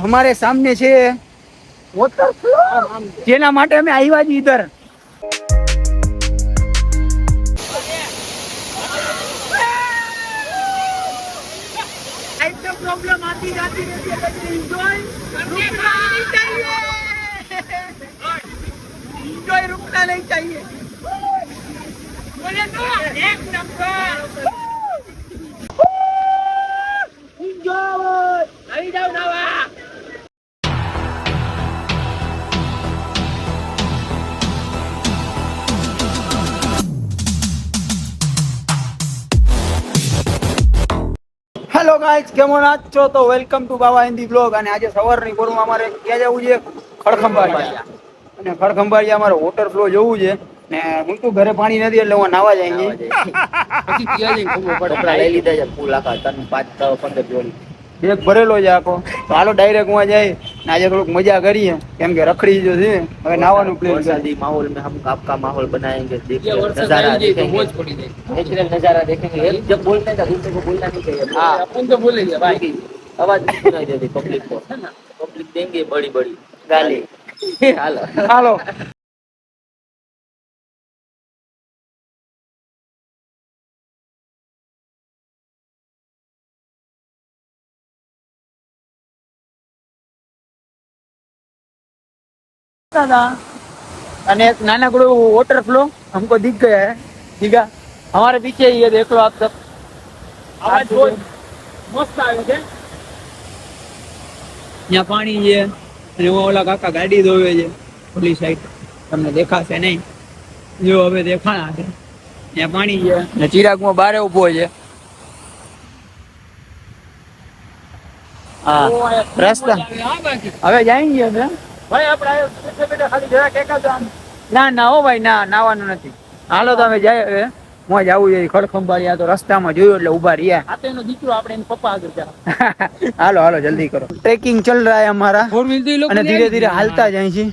हमारे सामने છે વોટરફ્લો જેના માટે અમે આવ્યા છીએ ઇધર ऐसे प्रॉब्लम आती जाती रहती है लेकिन एंजॉय रुकना नहीं चाहिए एंजॉय रुकना नहीं चाहिए बोले तो एक नंबर एंजॉय आई जाओ नवा હેલો ગાઈસ કેમો છો તો વેલકમ ટુ બાવા હિન્દી બ્લોગ અને આજે સવારની પોરમાં અમારે ક્યાં જવું છે ખડખંભાળિયા અને ખડખંભાળિયા અમારે વોટરફ્લો જોવું છે ને હું તો ઘરે પાણી નથી એટલે હું નાવા જાય છે પછી ક્યાં જઈને ખબર પડે કપડા લઈ લીધા છે ફૂલ આખા 3-5-15 જોડી બેગ ભરેલો છે આખો તો હાલો ડાયરેક્ટ હું જાય ને આજે થોડુંક મજા કરીએ કેમ કે રખડી જો છે હવે નાવાનું પ્લાન શાદી માહોલ में हम आपका माहौल बनाएंगे देखिए नजारा देखेंगे नेचुरल नजारा देखेंगे जब बोलते हैं तो दूसरे को बोलना नहीं चाहिए हां अपन तो बोलेंगे भाई आवाज नहीं सुनाई देती पब्लिक को है ना पब्लिक देंगे बड़ी बड़ी गाली हालो हालो અને एक नानकड़ो वाटरफ्लो हमको दिख गया है दिखा हमारे पीछे ये देख लो आप सब आवाज बहुत मस्त आवे છે यहाँ पानी છે અને ઓલા કાકા ગાડી ધોવે છે ઓલી સાઈડ તમને દેખાશે નહીં જો હવે દેખાણા છે ત્યાં પાણી છે ને ચિરાગમાં બારે ઊભો છે હા રસ્તા હવે જાઈએ અમે ભાઈ આપણે બેઠા બેઠા ખાલી જરા કેકા તો ના ના હો ભાઈ ના નાવાનું નથી હાલો તો અમે જાય હવે મોજ આવું છે ખડખંભાળિયા તો રસ્તામાં જોયું એટલે ઊભા રહ્યા આ તો એનો દીકરો આપણે એનો પપ્પા આગળ જા હાલો હાલો જલ્દી કરો ट्रैकिंग चल रहा है हमारा અને धीरे धीरे हालता जाए छी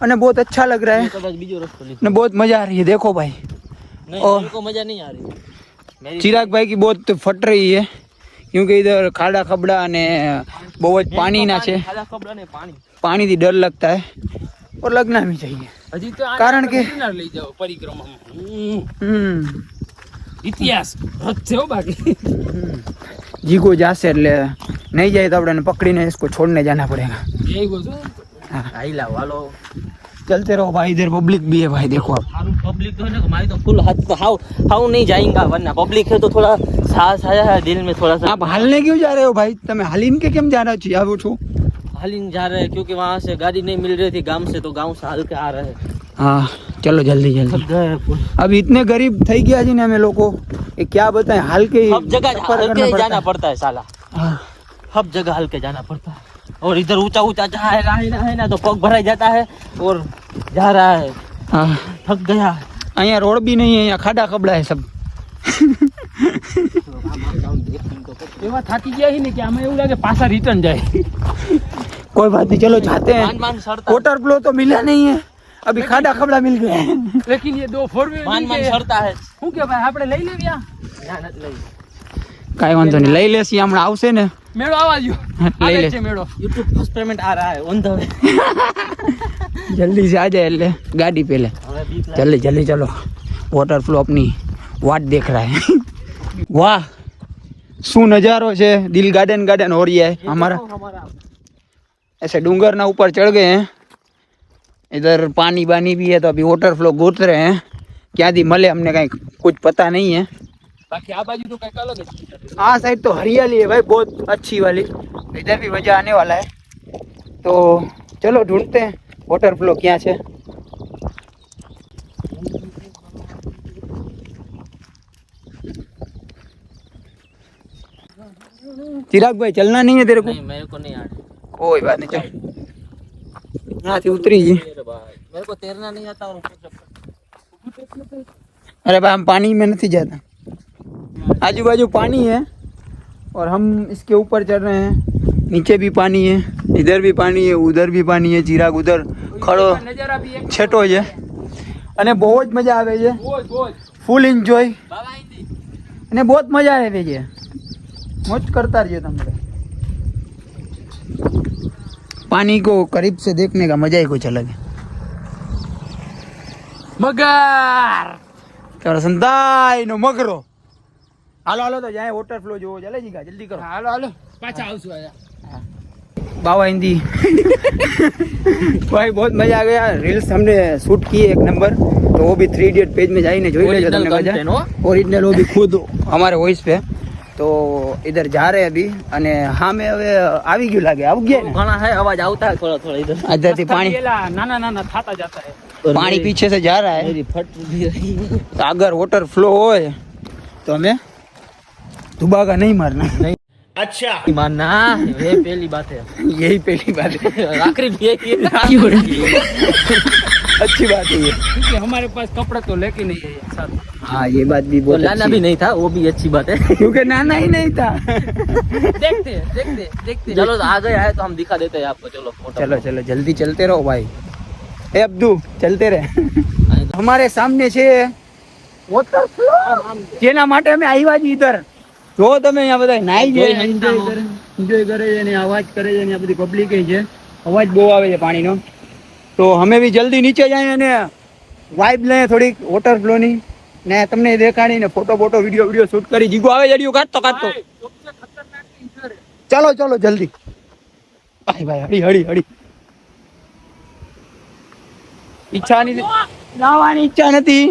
અને बहुत अच्छा लग रहा है બીજો રસ્તો લે ને बहुत मजा आ रही है देखो भाई नहीं मेरे को मजा नहीं आ रही चिराग भाई की बहुत फट रही है क्योंकि इधर खाड़ा खबड़ा ने बहुत पानी ना છે ખાડા ખબડા ને पानी થી डर लगता है और लगना भी चाहिए हजी तो कारण के લઈ જાઓ પરિક્રમામાં ઇતિહાસ છે હો બાકી જીગो जासे એટલે नहीं जाए तो આપણે पकड़ीने इसको छोड़ने जाना पड़ेगा यही बोल हां आई लाओ हालो चलते रहो भाई इधर पब्लिक भी है भाई देखो आप पब्लिक तो है ना हमारी तो फुल हाउ नहीं जाएगा वरना पब्लिक है तो थोड़ा साहस आया है दिल में थोड़ा सा आप हालने क्यों जा रहे हो भाई તમે હાલીન के કેમ जा रहे हो આવો છો हालिन जा रहे हैं क्योंकि वहाँ से गाड़ी नहीं मिल रही थी गांव से तो गांव से हाल के आ रहे हैं हाँ चलो जल्दी जल्दी अब इतने गरीब થઈ ગયા છે ને અમે લોકો એ क्या बताएं हाल के सब जगह हल के जाना पड़ता है साला सब जगह हल के जाना पड़ता है और इधर ऊंचा ऊंचा जहाँ है ना तो पग भराई जाता है और जा रहा है थक गया અહીંયા रोड भी नहीं है यहाँ खाड़ा खबड़ा है सब એવા થાકી ગયા છે ને કે અમે એવું લાગે પાછા રિટર્ન જાય कोई बात नहीं चलो जाते हैं वाटर फ्लो तो मिला नहीं है अभी खाड़ा खबड़ा मिल गया है लेकिन ये दो फोर व्हीलर मान सरता है હું કે ભાઈ આપણે લઈ લેવ્યા ના નથી લઈ કાઈ વાંધો નહીં લઈ લેસી હમણાં આવશે ને મેળો આવા જો લઈ લે છે મેળો YouTube ફર્સ્ટ પેમેન્ટ आ रहा है ऑन द वे जल्दी से आ जाए એટલે ગાડી પેલે જલ્દી જલ્દી चलो वाटर फ्लो अपनी वाट देख रहा है वाह શું नजारो છે दिल गार्डन गार्डन हो रही है हमारा ऐसे डूंगर ना ऊपर चढ़ गए हैं इधर पानी बानी भी है तो अभी वाटर फ्लो घूट रहे हैं क्या दी मले हमने कहीं कुछ पता नहीं है बाकी आ बाजू तो कहीं अलग है हाँ साइड तो हरियाली है भाई बहुत अच्छी वाली इधर भी मजा आने वाला है तो चलो ढूंढते हैं वाटर फ्लो क्या है चिराग भाई चलना नहीं है तेरे को नहीं मेरे को नहीं आ रहा कोई बात नहीं चल यहाँ से उतरी जी मेरे को तैरना नहीं आता और अरे भाई हम पानी में नहीं जाता आजू बाजू पानी है और हम इसके ऊपर चढ़ रहे हैं नीचे भी पानी है इधर भी पानी है उधर भी पानी है चिराग उधर खड़ो छेटो है અને બહુ જ મજા આવે છે ફૂલ એન્જોય અને બહુ મજા આવે છે મોજ કરતા રહેજો તમે पानी को करीब से देखने का मजा ही कुछ अलग है। मगर તારો સંતાઈ નો મગરો હાલો હાલો તો જાય વોટર ફ્લો જોવો ચાલે જીગા જલ્દી કરો હાલો હાલો પાછા આવશું આયા बाबा हिंदी भाई बहुत मजा आ गया रील्स हमने शूट की एक नंबर तो वो भी 3 इडियट पेज में जाइए जोई लेજો તમને મજા ओरिजिनल वो भी खुद हमारे वॉइस पे तो इधर जा रहे हैं अभी અને હા મે હવે આવી ગયું લાગે આવ ગયા ને ઘણા है आवाज आता है थोड़ा थोड़ा इधर से पानी नाना नाना थाता जाता है पानी पीछे से जा रहा है मेरी फट भी रही तो अगर वाटर फ्लो होए तो हमें दुबागा नहीं मारना नहीं अच्छा मानना ये पहली बात है यही पहली बात है आखिरी भी यही है अच्छी बात है ये क्योंकि हमारे पास कपड़ा तो लेके नहीं है साथ हाँ ये बात भी बहुत नाना भी नहीं था वो भी अच्छी बात है क्योंकि नाना ही नहीं था देखते चलो आ गया है तो हम दिखा देते हैं आपको चलो चलो चलो जल्दी चलते रहो भाई ए अब्दू चलते रहे हमारे सामने છે વોટર ફ્લો જેના માટે અમે આવ્યા છીએ इधर જો તમે અહીંયા બધા નાઈ જાય એન્જોય કરે છે ને અવાજ કરે છે ને આ બધી પબ્લિક છે અવાજ બહુ આવે છે પાણીનો તો અમે બી જલ્દી નીચે જાય અને વાઇબ લઈએ થોડીક વોટર ફ્લો ની ને તમને દેખાડીને ફોટો વિડીયો શૂટ કરી જીગો આવે જડિયો કાઢતો ચાલો ચાલો જલ્દી ભાઈ હળી હળી ઈચ્છા નહીં નાવાની ઈચ્છા નથી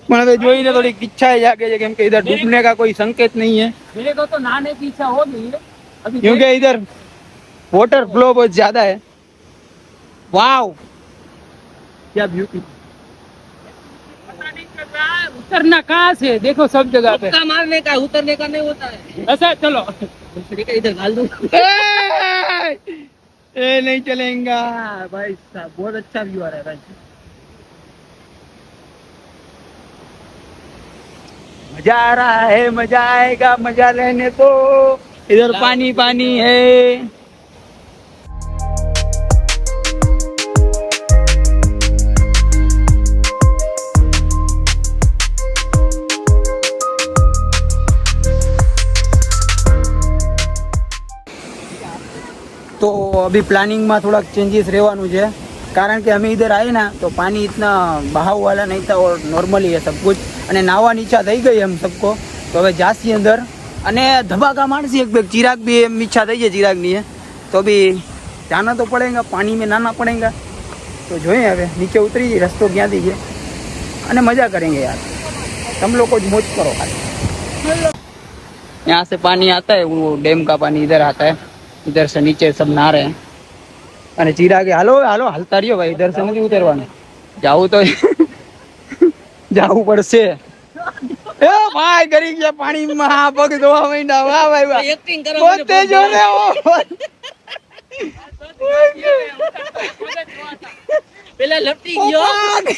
પણ હવે જોઈને થોડી इच्छा जागे है क्योंकि इधर डूबने का कोई संकेत नहीं है मेरे को तो नहाने की इच्छा हो गई है अभी क्योंकि इधर वाटर फ्लो बहुत ज्यादा है वाव क्या ब्यूटी उतरना कहाँ से देखो सब जगह पे मारने का उतरने का नहीं होता है ऐसा चलो इधर डाल दो ए नहीं चलेगा भाई साहब बहुत अच्छा व्यू आ रहा है भाई मजा आ रहा है मजा आएगा मजा लेने तो इधर पानी पानी है तो अभी प्लानिंग में थोड़ा चेंजेस रहवानुं है कारण कि हमें इधर आए ना तो पानी इतना बहाव वाला नहीं था और नॉर्मली है सब कुछ અને નાવાની ઈચ્છા થઈ ગઈ हम सबको तो હવે જાસી અંદર અને ધબાકા મારસી એક બેગ चिराग भी એમ ઈચ્છા થઈ છે चिरागनी है तो भी जाना तो पड़ेगा पानी में नहाना पड़ेगा तो જોઈએ હવે નીચે ઉતરી જઈએ રસ્તો ક્યાંથી છે અને મજા करेंगे यार तुम लोग को मौज करो यहाँ से पानी आता है वो डैम का पानी इधर आता है इधर से नीचे सब नहा रहे हैं અને चिराग हालो हालो हलता रहियो भाई इधर से नहीं उतरवाना जाऊँ तो जाऊ પડશે એ ભાઈ ગરી ગયા પાણી માં પગ ધોવા માંડ્યા વાહ ભાઈ વાહ એક્ટિંગ કરો બોતે જો રે ઓ પેલા લપટી ગયો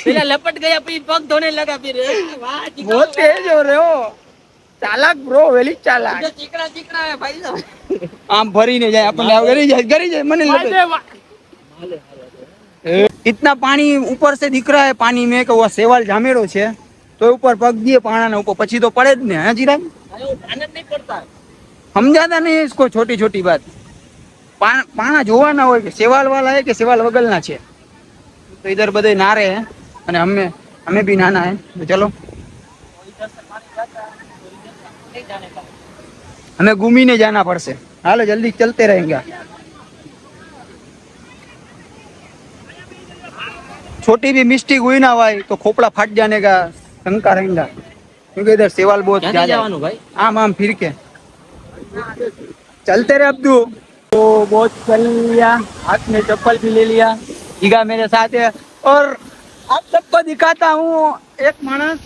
પેલા લપટ ગયા પછી પગ ધોને લગા फिर वाह બોતે જો રે ઓ ચાલાક બ્રો વેલી ચાલાક ચીકણા ચીકણા હે ભાઈ આમ ભરીને જાય આપણે ગરી જાય મને इतना पानी ऊपर से दिख रहा है पानी में कि वो सेवाल जामेड़ो छे तो ऊपर पग दिए पाना ने ऊपर पछी तो पड़े ज ने हां चिराग ध्यान नहीं पड़ता समझाता नहीं इसको छोटी छोटी बात पाना જોવાના હોય કે સેવાલ वाला है कि सेवाल वगलना छे तो इधर बधे नारे हैं અને हमें भी नाना है तो चलो हमें घूमीने जाना पड़से हालो जल्दी चलते रहेंगे छोटी भी मिस्टेक हुई ना भाई तो खोपड़ा फट जाने का शंका रहेगा क्योंकि इधर सेवाल बहुत ज्यादा भाई आम आम फिर के चलते रहे अब्दू तो बहुत चल लिया हाथ में चप्पल भी ले लिया जीगा मेरे साथ है और आप सबको दिखाता हूँ एक मानस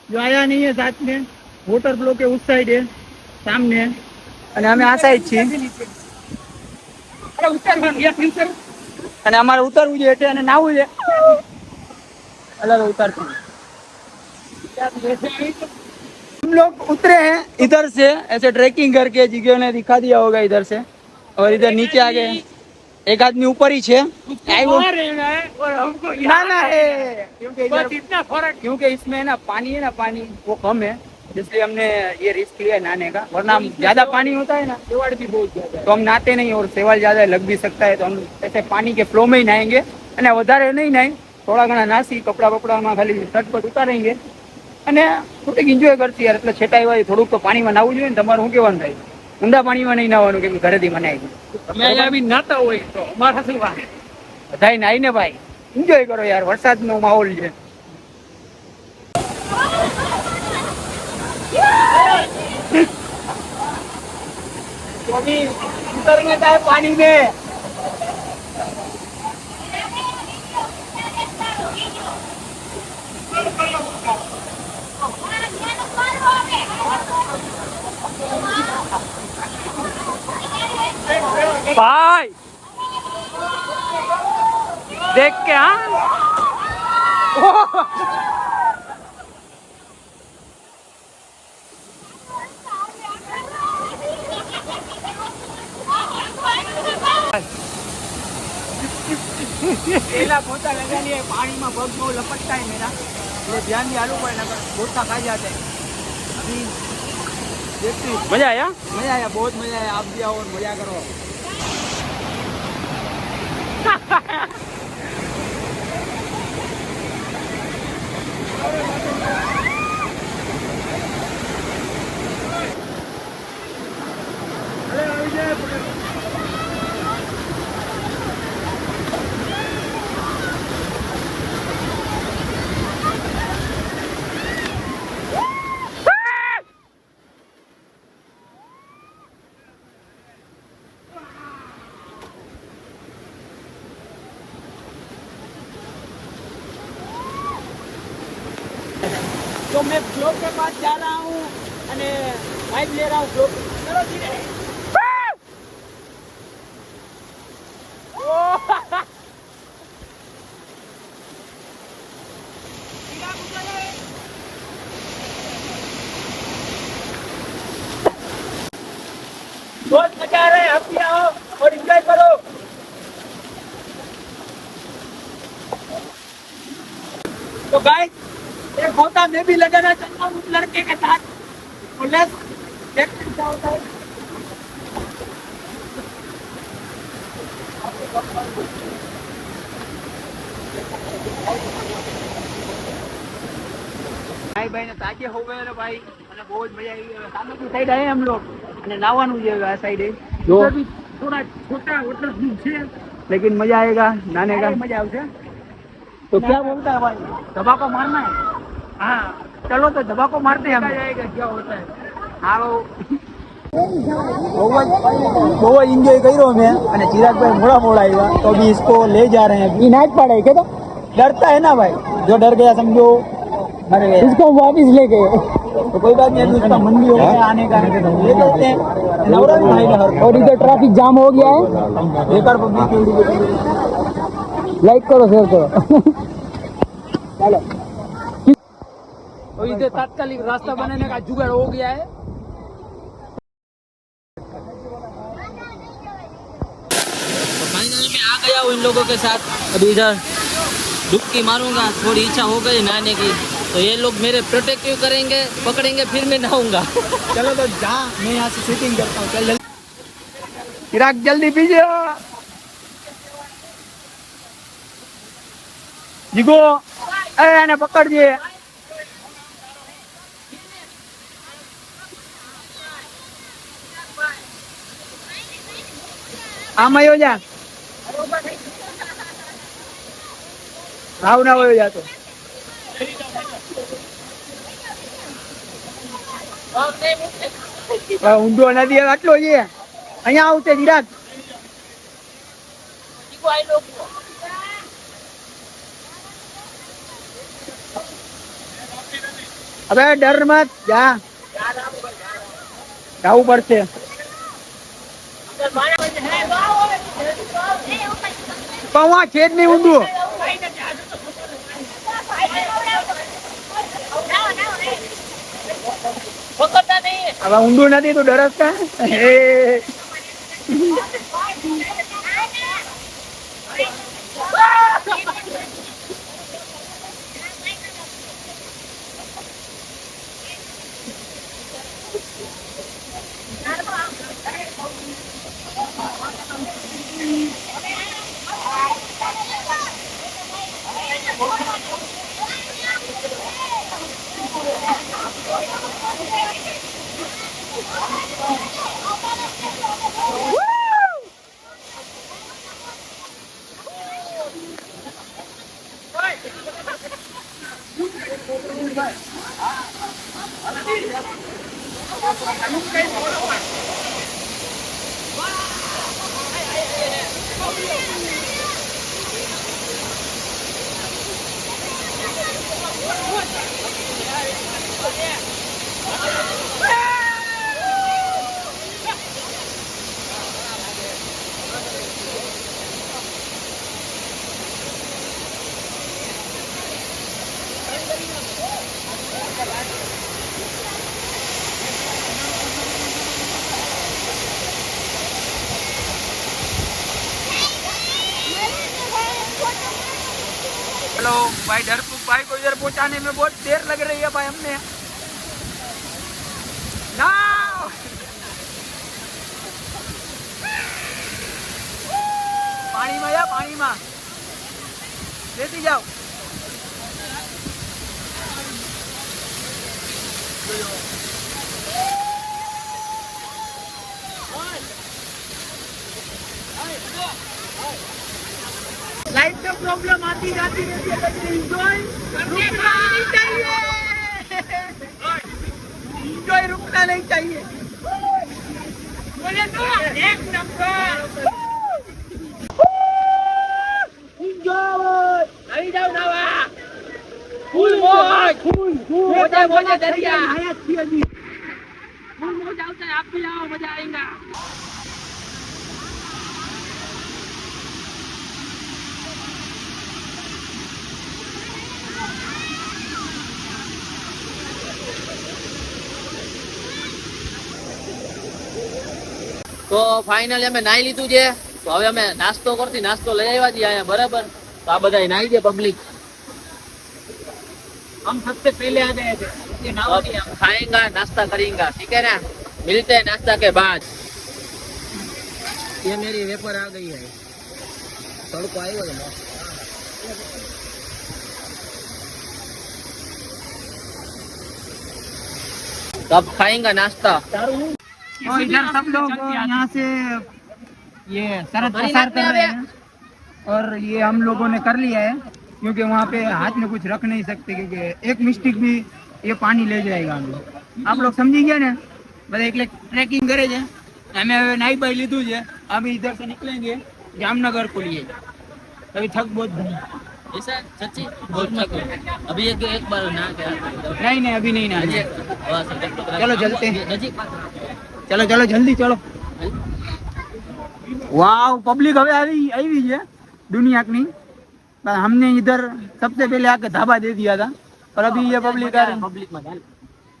जो आया नहीं है साथ में वोटर फ्लो के उस साइड है सामने અને અમે આ સાઈડ છીએ અને અમારે ઉતરવું છે એટલે અને નાવું છે अलग उतरते हम लोग उतरे हैं इधर से ऐसे ट्रैकिंग करके जिग्यो ने दिखा दिया होगा इधर से और इधर नीचे आ गए एक आदमी ऊपर ही है और हमको ना है क्योंकि इतना फर्क क्योंकि इसमें ना पानी है ना पानी वो कम है इसलिए हमने ये रिस्क लिया है नहाने का, वरना हम ज्यादा पानी होता है ना, सेवाड़ भी बहुत ज्यादा है, तो हम नहाते नहीं, और सेवाल ज्यादा लग भी सकता है, तो हम ऐसे पानी के फ्लो में ही नहाएंगे, અને વધારે નહીં નાઈ, થોડા ઘણા નાસી કપડા બપડામાં ખાલી સટપટ ઉતારેંગે અને થોડીક એન્જોય કરતી યાર. એટલે છેટાઈ હોય થોડુંક તો પાણીમાં નાવું જોઈએ ને. તમારું શું કહેવાનું થાય? ઊંડા પાણીમાં નહીં નાવાનું, કેમ ઘરેથી મનાય છે. તમે અહીંયા બી નાતા હોય તો અમારા શું વાત, બધાય નાઈ ને ભાઈ, એન્જોય કરો યાર, વરસાદનો માહોલ છે. तो अभी उतरने का है पानी में. भाई देख के हाँ. पहला पोता लगा लिए, पानी में पग बहुत लपटता है मेरा, तो ध्यान भी आलू पड़े ना, पोता खा जाते हैं. अभी देखते. मजा आया? मजा आया, बहुत मजा आया. आप भी आओ और मजा करो. तो मैं फ्लो के पास जा रहा हूँ અને પાઇપ ले रहा हूँ फ्लो. चलो धीरे. बहुत मजा आ रहा है, आप भी आओ और एंजॉय करो. तो गाइस, एक होता मैं भी लगाना चाहता हूँ उस लड़के के साथ. देखते क्या होता है. भाई भाई ने ताजे हो गए भाई, અને બહુ જ મજા આવી. સામેથી સાઈડ આયા हम लोग અને નાવાનું છે આ સાઈડે. જો भी थोड़ा छोटा वॉटर प्रूफ છે, लेकिन मजा आएगा नहाने का. मजा આવશે. तो क्या बोलता है भाई, धबाको मारना है? हाँ चलो तो धबाको मारते हैं हम. जाएगा क्या होता है. હાલો બહુ જ એન્જોય કર્યો મેં, અને ચિરાગભાઈ મોડા મોડા આવ્યા તો भी इसको ले जा रहे हैं. ये नाइट पड़ा है क्या? तो डरता है ना भाई, जो डर गया समझो मर गया. इसको वापिस ले गए तो कोई बात नहीं, अभी उसका मन भी हो गया आने का, ले चलते हैं. नवरा भी भाई घर, और इधर ट्रैफिक जाम हो गया है. बेकार पब्लिक लाइक करो, शेयर करो. चलो और इधर तात्कालिक रास्ता बनाने का जुगाड़ हो गया है. तो फाइनल में आ गया हूँ इन लोगों के साथ. अभी इधर डुबकी मारूंगा, थोड़ी इच्छा हो गई नहाने की, तो ये लोग मेरे प्रोटेक्टिव करेंगे, पकड़ेंगे, फिर मैं नहाऊंगा. चलो तो जा, मैं यहाँ से शूटिंग करता हूँ. चल चिराग जल्दी पीछे. જીગો એને પકડજે. આમ આવ્યો જા. ભાવ ના આવ્યો જા તો. ઊંડો નથી આટલો છે. અહીંયા આવશે ચિરાગ. अबे डर मत जा, जाऊ પડશે. પવા છેદ નહીં ઊંડું. હવે ઊંડું નથી તો ડરસ કા. चलो भाई डरपुक भाई को इधर पहुंचाने में बहुत देर लग रही है भाई हमने ना पानी में या पानी में लेती जाओ लाइट का प्रॉब्लम आती जाती रहती है लेकिन एंजॉय रुकना नहीं चाहिए एंजॉय रुकना नहीं चाहिए बोले तो एक नंबर एंजॉय नहीं जाओ नवा फुल मौज मौज दरिया हयात थी अभी फुल मौज आवता है आप भी आओ मजा आएगा તો ફાઇનલી અમે નાઈ લીધું છે તો હવે અમે નાસ્તો કરતી નાસ્તો લઈ આવ્યા છીએ અહીંયા બરાબર તો આ બધા નાઈ છે પબ્લિક हम सबसे पहले आ गए थे ये नाव नहीं अब खाएंगा नाश्ता करेंगा ठीक है ना मिलते हैं नाश्ता के बाद ये मेरी वेपर आ गई है तड़को आयो है अब खाएंगा नाश्ता और इधर सब लोग यहाँ से ये सरहद पसार कर रहे हैं और ये हम लोगों ने कर लिया है क्योंकि वहाँ पे हाथ में कुछ रख नहीं सकते क्योंकि एक मिस्टेक भी ये पानी ले जाएगा हम लोग आप लोग समझी गया ना बस एक ट्रैकिंग करे છે हमें नाई बाई लीधु है अभी इधर से निकलेंगे जामनगर को लिए अभी थक बहुत ऐसा सच्ची बहुत थक अभी एक बार ना क्या नहीं अभी नहीं ना चलो चलते हैं चलो चलो जल्दी चलो वाह पब्लिक હવે આવી છે दुनिया की हमने इधर सबसे पहले आके धाबा दे दिया था और अभी ये पब्लिक आ रही है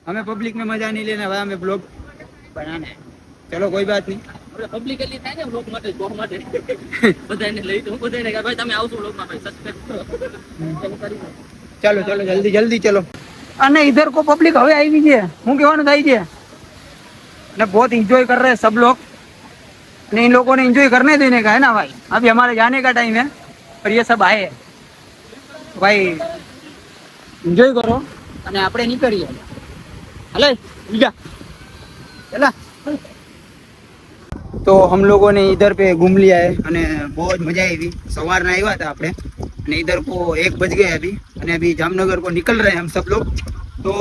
हमें पब्लिक में मजा नहीं लेना भाई हमें ब्लॉग बनाना है चलो कोई बात नहीं પબ્લિક એટલી થાય ને બ્લોગ માટે જોબ માટે બધાને લઈ તો બધાને કે ભાઈ તમે આવશો બ્લોગમાં ભાઈ સબસ્ક્રાઇબ કરો चलो चलो जल्दी जल्दी चलो અને इधर को पब्लिक હવે આવી છે હું કહેવાનું થાય છે ने बहुत एंजॉय कर रहे हैं सब लोग ने इन लोगों ने एंजॉय करने देने का है ना भाई अभी हमारे जाने का टाइम है और ये सब आए तो भाई एंजॉय करो અને આપણે નીકળીએ હલે બીજા चला तो हम लोगों ने इधर पे घूम लिया है અને बहुत मजा आई सवार ना આવ્યા હતા આપણે અને इधर को 1 बज गए अभी અને अभी जामनगर को निकल रहे हैं हम सब लोग तो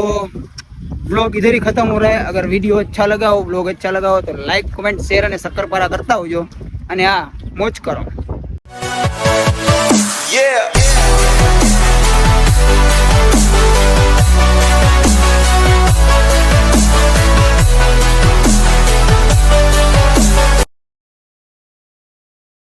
ब्लॉग इधर ही खत्म हो रहा है अगर वीडियो अच्छा लगा हो ब्लॉग अच्छा लगा हो तो लाइक कमेंट शेयर અને શક્કરપારા કરતા હોજો અને હા મોજ કરો Yeah